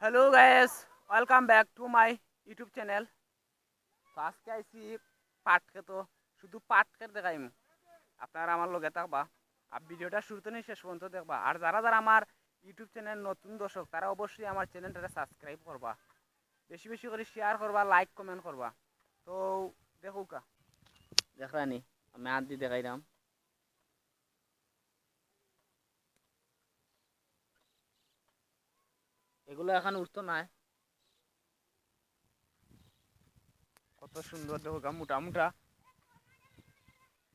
Hello guys, welcome back to my YouTube channel. তো আজকে আইসি পাট খেতো, শুধু পাট খেত দেখাইম। আপনারা আমার লগে থাকবা আর ভিডিওটা শুরুতে নিয়ে শেষ পর্যন্ত দেখবা। আর যারা যারা আমার ইউটিউব চ্যানেল নতুন দর্শক তারা অবশ্যই আমার চ্যানেলটাকে সাবস্ক্রাইব করবা, বেশি বেশি করে শেয়ার করবা, লাইক কমেন্ট করবা। তো দেখুকা দেখরানি আমি হাত দিয়ে দেখাইলাম। এগুলো এখন উঠতো না, কত সুন্দর দেখুকা, মোটা মোটা।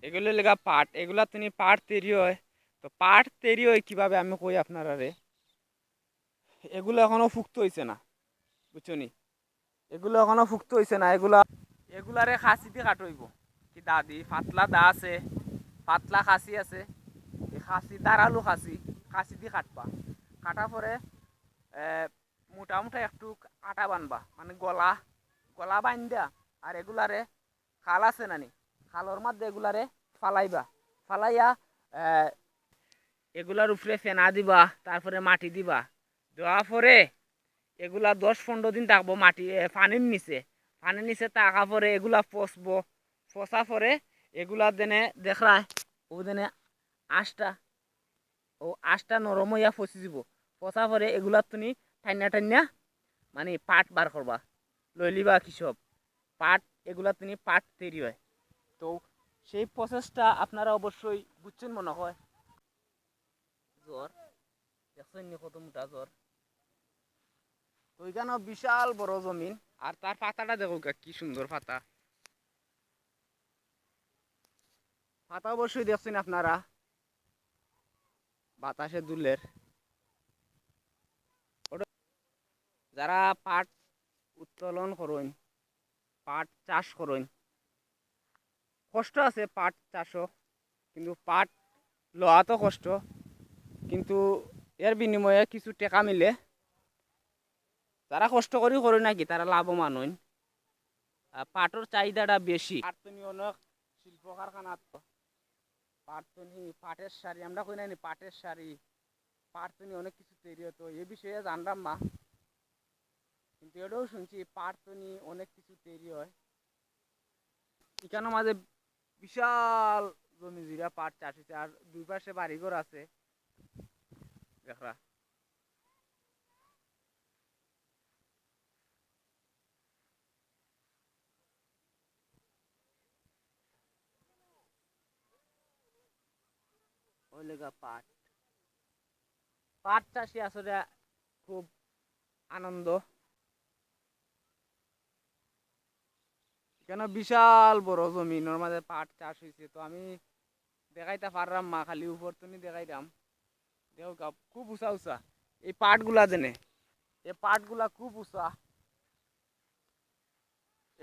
এগুলো লেগা পাট, এগুলা তুমি পাট তৈরি হয়। তো পাট তৈরি হয় কিভাবে আমি কই আপনারা রে। এগুলো এখনো ফুক্ত হইছে না, বুঝছো নি? এগুলো এখনো ফুক্ত হইছে না। এগুলারে খাসি দিয়ে কাটইব, কি দা দি পাতলা দা আছে, পাতলা খাসি আছে। এই খাসি দাঁড়ালো খাসি, খাসি দিয়ে কাটবা। কাটা পরে মোটা মোটা একটু আটা বানবা, মানে গলা গলা বান্ধা। আর এগুলারে খাল আছে নানি, খালর মধ্যে এগুলারে ফালাইবা। ফালাইয়া এগুলার উপরে ফেনা দিবা, তারপরে মাটি দিবা। দেওয়ার পরে এগুলা 10-15 দিন থাকবো মাটি পানির নিচে। পানির নিচে থাকা পরে এগুলা পচবো। পচা পরে এগুলা দেনে দেখায় ও দেনে আঁশটা, ও আঁশটা নরম হইয়া পচি যাব। পচা পরে এগুলা তুমি টাইনা টাইনা মানে পাট বার করবা, লইলিবা কিসব পাট। এগুলা তুমি পাট তৈরি হয়। তো সেই প্রসেসটা আপনারা অবশ্যই বুঝছেন মনে হয়। জ্বর দেখছেন কত মোটা জ্বর। তো এখানে বিশাল বড় জমিন, আর তার পাতাটা দেখো কি সুন্দর পাতা। পাতা অবশ্যই দেখছেন আপনারা, বাতাসে দুলের। যারা পাট উত্তোলন করেন, পাট চাষ করেন, কষ্ট আছে পাট চাষও, কিন্তু পাট লওয়া তো কষ্ট, কিন্তু এর বিনিময়ে কিছু টাকা মিলে। যারা কষ্ট করি করে নাকি তারা লাভবান হন। পাটের চাহিদাটা বেশি। পাট তুমি অনেক শিল্প কারখানা, পাট তুমি পাটের শাড়ি আমরা কই নানি পাটের শাড়ি, পাট তুমি অনেক কিছু তৈরি হতো। এ বিষয়ে জানলাম না, কিন্তু এটাও শুনছি পাট তুমি অনেক কিছু তৈরি হয়। এখানে মাঝে বিশাল জমি জুড়ে পাট চাষ হয়েছে, আর দুই পাশে বাড়িঘর আছে দেখরা। ওই লেগা পাট, পাট চাষি আসলে খুব আনন্দ। কেন বিশাল বড় জমি মাঝে পাট চাষ হয়েছে। তো আমি দেখাইতে পারলাম মা, খালি উপর তুমি দেখাইতাম। দেখো খুব উঁচা উঁচা এই পাট গুলা দেনে, এই পাট গুলা খুব উঁচা।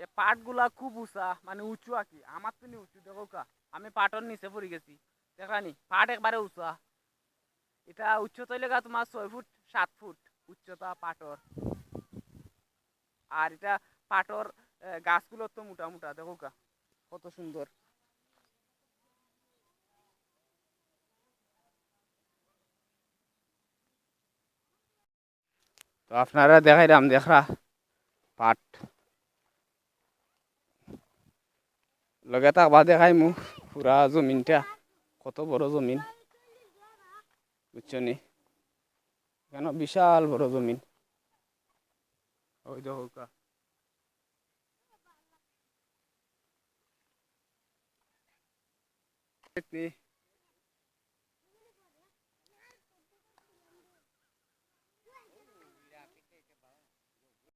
এই পাট গুলা খুব উঁচা, মানে উঁচু আর কি। আমার তো উঁচু দেখো কা, আমি পাটর নিচে পড়ে গেছি। দেখানি পাট একবারে উঁচা। এটা উচ্চতা লেগা তোমার 6 ফুট 7 ফুট উচ্চতা পাটর। আর এটা পাটর গাছগুলো তো মোটা মোটা দেখো কা, কত সুন্দর। তো আপনারা দেখাইলাম দেখরা পাট লগে থাকবা, দেখাই মু পুরা জমিনটা কত বড় জমিন, বুঝছো নি? কেন বিশাল বড় জমিন। ওই দেখো